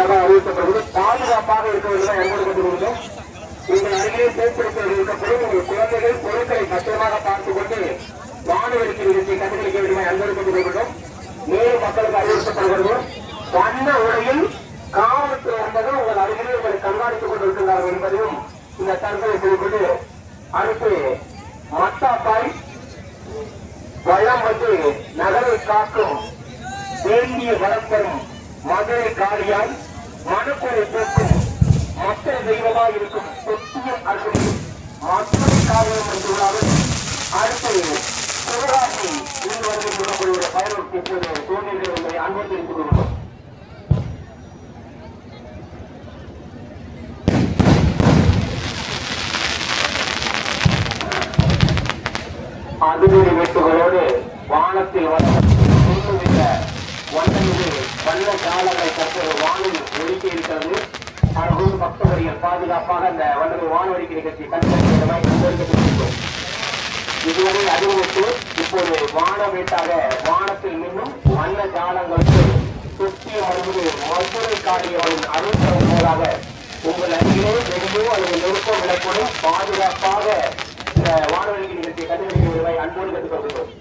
சார்பாக அறிவிக்கப்படுவது பாதுகாப்பாக இருக்க வேண்டும் என்பது கொண்டிருந்தோம். உங்கள் அருகிலே போக்குவரத்தில் இருக்கப்படும் உங்கள் குழந்தைகள் பொருட்களை பத்திரமாக பார்த்துக் கொண்டு வானொலிக்கு நிகழ்ச்சியை கண்டுபிடிக்க வேண்டும் என்பது கொண்டிருக்கிறோம். மேலும் மக்களுக்கு அறிவிக்கப்படுகிறது வண்ண உடையில் காவல்துறை என்பதும் உங்கள் அருகிலே உங்களை கண்காணித்துக் கொண்டிருக்கிறார்கள் என்பதையும் இந்த தகவலை செய்து அடுத்து மத்தாப்பாய் வளம் வந்து நகரை காக்கும் வேண்டிய வளர்ப்பரும் மதுரை காளியால் மனுக்குறை போக்கும் மக்கள் தெய்வமாக இருக்கும் சொத்தியம் அருகில் மதுரை காவியம் என்றுள்ளார்கள். அடுத்து சிவகாசி இருந்து வந்து சொல்லக்கூடிய பயணம் இப்போது தோன்றியது என்பதை அன்பு தெரிவித்துக் கொள்கிறோம். அதிரடி வெட்டுகளோடு வானத்தில் வந்த வண்ண ஜாலங்களை தற்போது வானில் ஒதுக்கி இருக்கிறது. அவர்களும் பக்தவர்கள் பாதுகாப்பாக அந்த வண்ண வானொலிக்கு நிகழ்ச்சி கண்டுபிடிக்கிறோம். இதுவரை அறிவித்து இப்போது வானமேட்டாக வானத்தில் மின்னும் வண்ண ஜாலங்களுக்கு சுற்றிய வருவது மதுரை காரியவரின் அருள்தரம் போலாக உங்கள் அருகிலே வெளியோ அல்லது நெருக்கம் விளக்கப்படும் பாதுகாப்பாக இந்த வானொலிக்கு நிகழ்ச்சியை கண்டுபிடிக்க வருவாய் அன்போடு கற்றுக்கொள்கிறோம்.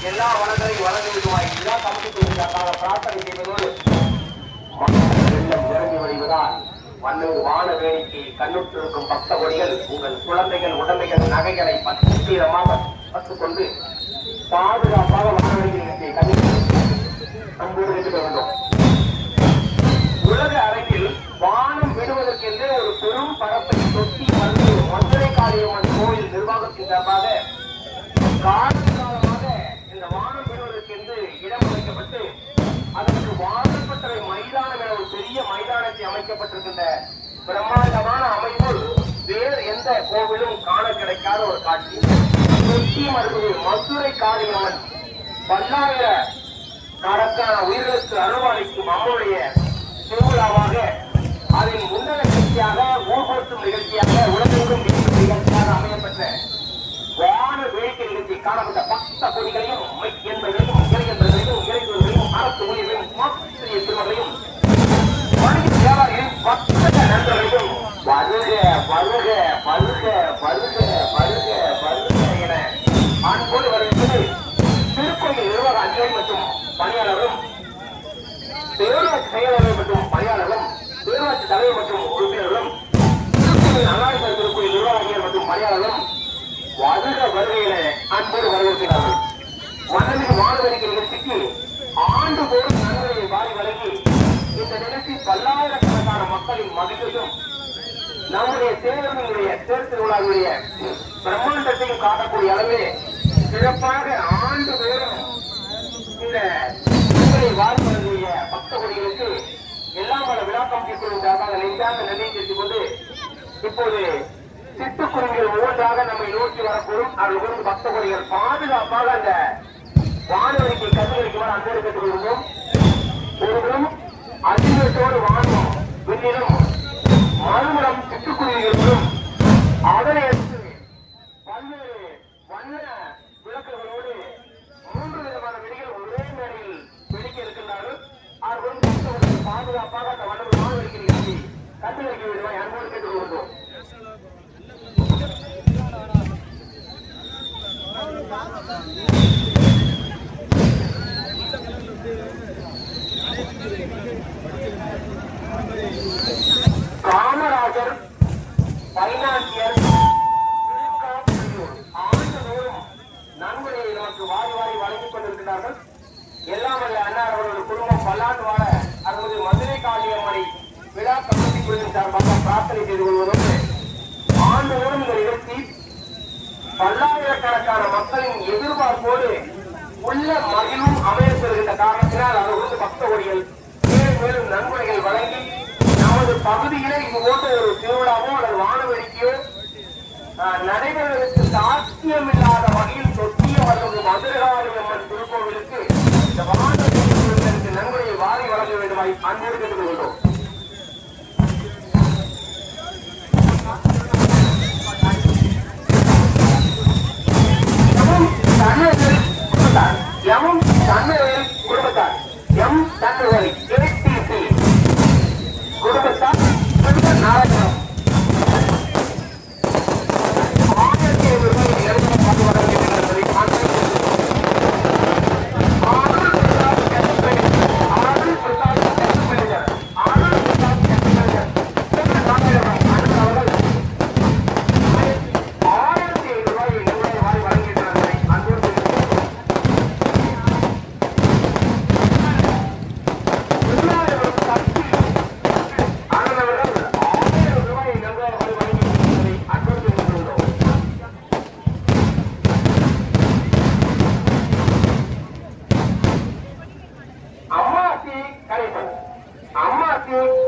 எல்லா வளங்களையும் வழங்குவதுமாய் எல்லா சமூகத்திற்காக பிரார்த்தனை செய்வதோடு இறங்கி வருவதால் வண்ணூர் வான வேடிக்கை கண்ணுற்றிருக்கும் பக்த கொடிகள் உங்கள் குழந்தைகள் உடமைகள் நகைகளை பத்திரமாக கற்றுக்கொண்டு பாதுகாப்பாக வானொலி நிகழ்ச்சியை அன்போடு எடுத்துக்க வேண்டும். உலக அரங்கில் வானம் விடுவதற்கென்றே ஒரு பெரும் பரப்பை தொட்டி வந்து மதுரை காளியம்மன் கோயில் நிர்வாகத்தின் சார்பாக காலகாலமாக இந்த வானம் விடுவதற்கென்று இடம் அமைக்கப்பட்டு அதற்கு வாசப்பட்டறை மைதானம் என ஒரு பெரிய மைதானத்தை அமைக்கப்பட்டிருக்கின்ற பிரம்மாண்டமான அமைப்பு வேறு எந்த கோவிலும் காண கிடைக்காத ஒரு காட்சி. தொட்டி மறுபடி மதுரை காளியம்மன் பல்லாயிர கணக்கான உயிர்களுக்கு அருள்வாளிக்கும் அம்முடைய திருவிழாவாக அதன் முன்னணி நிகழ்ச்சியாக ஊர்வலத்தும் நிகழ்ச்சியாக உலகெங்கும் நிகழ்ச்சியாக அமையப்பட்ட வான வேடிக்கை நிகழ்ச்சி காணப்பட்ட பக்த கொடிகளையும் என்பதையும் இளைஞர்களையும் இளைஞர்களையும் அரசு ஊழியர்களையும் மாற்றிய திருமகளையும் வணிக வியாபாரிகளின் பக்த நண்பர்களையும் வருக வருக வருக வருக வருக வருக என அன்போடு வருகிறது. திருக்கோயில் நிர்வாக அதிகாரி மற்றும் பணியாளர்களும் பேரூராட்சி செயலாளர்கள் மற்றும் பணியாளர்களும் பேரூராட்சி தலைவர் மற்றும் உறுப்பினர்களும் அண்ணாநகர் திருக்கோயில் நிர்வாகிகள் மற்றும் பணியாளர்களும் வருக வருகையில அன்போடு வரவேற்கிறார்கள். மன்னமிகு வானவேடிக்கை நிகழ்ச்சிக்கு ஆண்டுதோறும் நன்மையை வாரி வழங்கி இந்த நிகழ்ச்சி பல்லாயிரக்கணக்கான மக்களின் மகிழ்ச்சியும் நம்முடைய தேர்தலுடைய தேர்தலுடைய பிரம்மாண்டத்தையும் காட்டக்கூடிய அளவே சிறப்பாக ஆண்டுதோறும் இந்த வாரி வழங்கிய பக்த கொடிகளுக்கு எல்லாம் பல விழா கமிட்டிக்குழுவாக நெஞ்சாக நன்றியை தெரிவித்துக் கொண்டு இப்போது சிட்டுக்குருவிகள் ஒவ்வொன்றாக நம்மை நோக்கி வரக்கூடும். அவர்கள் பக்த கொடிகள் பாதுகாப்பாக அந்த வானொலிக்கு கண்டுபிடிக்குமாறு அன்போடு கேட்டுக் கொள்கிறோம். ஒருவரும் அதிகத்தோடு வானம் விண்ணிலும் மறுபுறம் சிட்டுக்குருவிகளும் அதனை பல்வேறு வண்ண விளக்குகளோடு 3 விதமான வெடிகள் ஒரே மேடையில் வெடிக்க இருக்கின்றார்கள். அவர்கள் பாதுகாப்பாக அந்த வண்ணம் மாணவருக்கு நிகழ்ச்சி கண்டு வைக்க வேண்டுமா அன்போடு கேட்டுக் கொள்கிறோம். காமராஜர் பைனான்சியர் ஆண்டுதோறும் நன்கொடையை நமக்கு வாரி வாரி வழங்கிக் கொண்டிருக்கிறார்கள். எல்லாம் வல்ல அன்னார் அவர்கள் குடும்பம் பல்லாண்டு வாழ அதாவது மதுரை காளியம்மனை விழா கமிட்டி குழுவின் சார்பாக பிரார்த்தனை செய்து கொள்வதோடு ஆண்டுதோறும் இந்த நிகழ்ச்சி பல்லாயிரக்கணக்கான மக்களின் எதிர்பார்ப்போடு உள்ள மகிழும் அமையப்பெறுகின்ற காரணத்தினால் அவர்களுக்கு பக்த ஒடிகள் மேலும் மேலும் நன்கொடைகள் வழங்கி நமது பகுதியிலே இது போன்ற ஒரு திருவிழாவோ அல்லது வானவேடிக்கையோ நடைபெறுவதற்கு சாத்தியமில்லாத வகையில் தொட்டிய அல்லது மதுரகாளியம்மன் திருக்கோவிலுக்கு இந்த வானவேடிக்கைகளுக்கு நன்கொடையை வாரி வழங்க வேண்டுமாய் அன்போடு கேட்டுக் கொள்கிறோம். எம் தன்மையில் குடும்பத்தார் எம் தன்மை ஏடிசி குடும்பத்தார் நாராயணம் 1500 ரூபாய் நிலையம் கொண்டு வர வேண்டும் என்பதை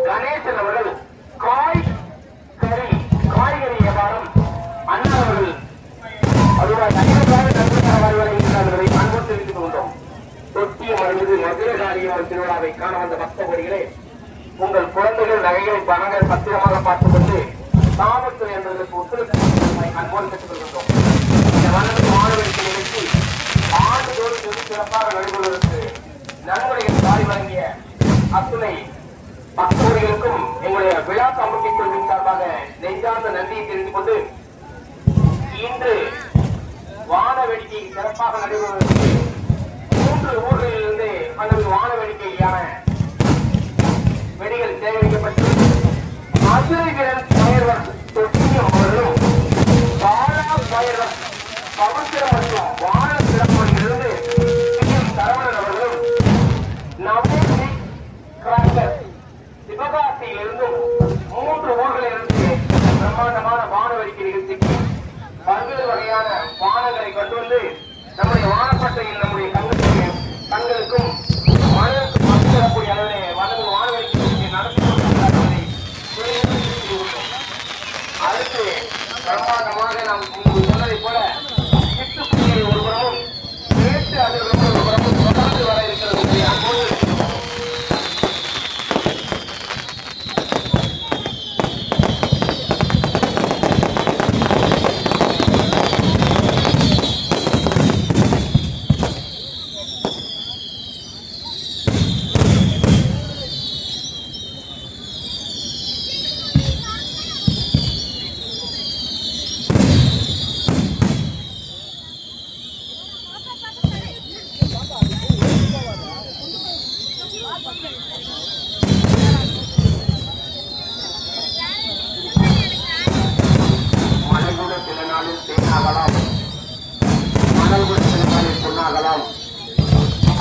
கணேசன் அவர்கள் காய்கறி வியாபாரம் அண்ணா அவர்கள் அதுவாக வருவதை அன்போடு தெரிவித்துக் கொண்டோம். தொட்டியம் அருள்மிகு மதுரகாளியம்மன் திருவிழாவை காண வந்த பக்த கோடிகளே, உங்கள் குழந்தைகள் நகைகள் பணங்கள் பத்திரமாக பார்த்துக் கொண்டு காவல்துறை என்பதற்கு ஒத்துழைப்பு அன்போடு பெற்றுக் கொள்கின்றோம். இந்த வளர்ந்து மாணவர்களுக்கு நிகழ்ச்சி ஆண்டுதோறும் வெகு சிறப்பாக நடைபெறுவதற்கு நன்கொடைகள் வாரி வழங்கிய அத்துணை பக்தர்களுக்கும் எங்களுடைய விழா கமிட்டி குழுவின் சார்பாக நெஞ்சார்ந்த நன்றியை தெரிவித்துக் கொண்டு இன்று வான வேடிக்கை சிறப்பாக நடைபெறுவதற்கு 3 ஊர்களிலிருந்து அல்லது வான வேடிக்கையான வெடிகள் சேகரிக்கப்பட்டு மதுரை வீரன் பயர்வர் தொட்டியம் அவர்களும் பாலா பயர்வர் பவித்திரம் மற்றும் வான சிறப்பிலிருந்து சரவணன் அவர்களும் நவோமி கிராக்கர் சிவகாசியிலிருந்தும் 3 ஊர்களிலிருந்து பிரம்மாண்டமான வான வேடிக்கை நிகழ்ச்சிக்கு பல்வேறு வகையான வானங்களை கொண்டு வந்து நம்முடைய வானப்பட்டையில் நம்முடைய கண்களுக்கும் மனதிற்கும் மத்திரக்கூடிய அளவிலே வளர்ந்து வான வேடிக்கை நடத்தி அடுத்து பிரம்மாண்டமாக நாம் சொன்னதை போல சிட்டுக்குடியை ஒருபுறமும் கேட்டு அதிலிருந்து ஒருபுறமும் தொடர்ந்து வர இருக்கிறது. அப்போது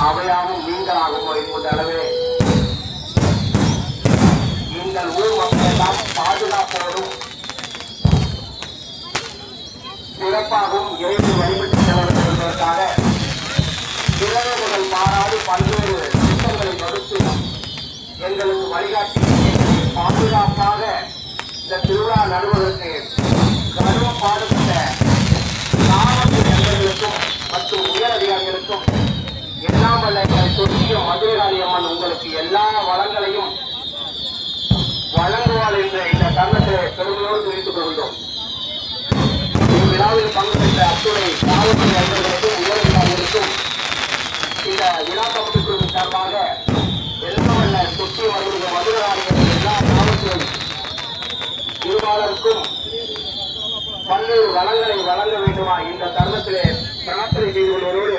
அவையாகவும் நீங்களாகவும் என்கின்ற அளவே எங்கள் ஊர் மக்கள் எல்லாம் பாதுகாப்போடும் சிறப்பாகவும் இறைவு வழிபட்டு செல்வதற்காக திறமைகள் மாறாது பல்வேறு திட்டங்களை கொடுத்து எங்களுக்கு வழிகாட்டி பாதுகாப்பாக இந்த திருவிழா நடுவதற்கு கடும் பாடுபட்ட காவல்துறை நண்பர்களுக்கும் மற்றும் உயர் அதிகாரிகளுக்கும் எல்லாம் வல்ல தொட்டிய மதுரகாளியம்மன் உங்களுக்கு எல்லா வளங்களையும் வழங்குவாள் என்ற இந்த தருணத்தை பெருமையோடு தெரிவித்துக் கொள்கிறோம். இவ்விழாவில் பங்கு பெற்ற அத்துணை காவல்துறை நண்பர்களுக்கும் உயர் அதிகாரிகளுக்கும் இந்த விழா கமிட்டி குழுவின் சார்பாக எல்லாம் வல்ல தொட்டிய மதுரை இருபாலருக்கும் பல்வேறு வளங்களை வழங்க வேண்டுமா இந்த தருணத்திலே பிரார்த்தனை செய்து கொள்வதோடு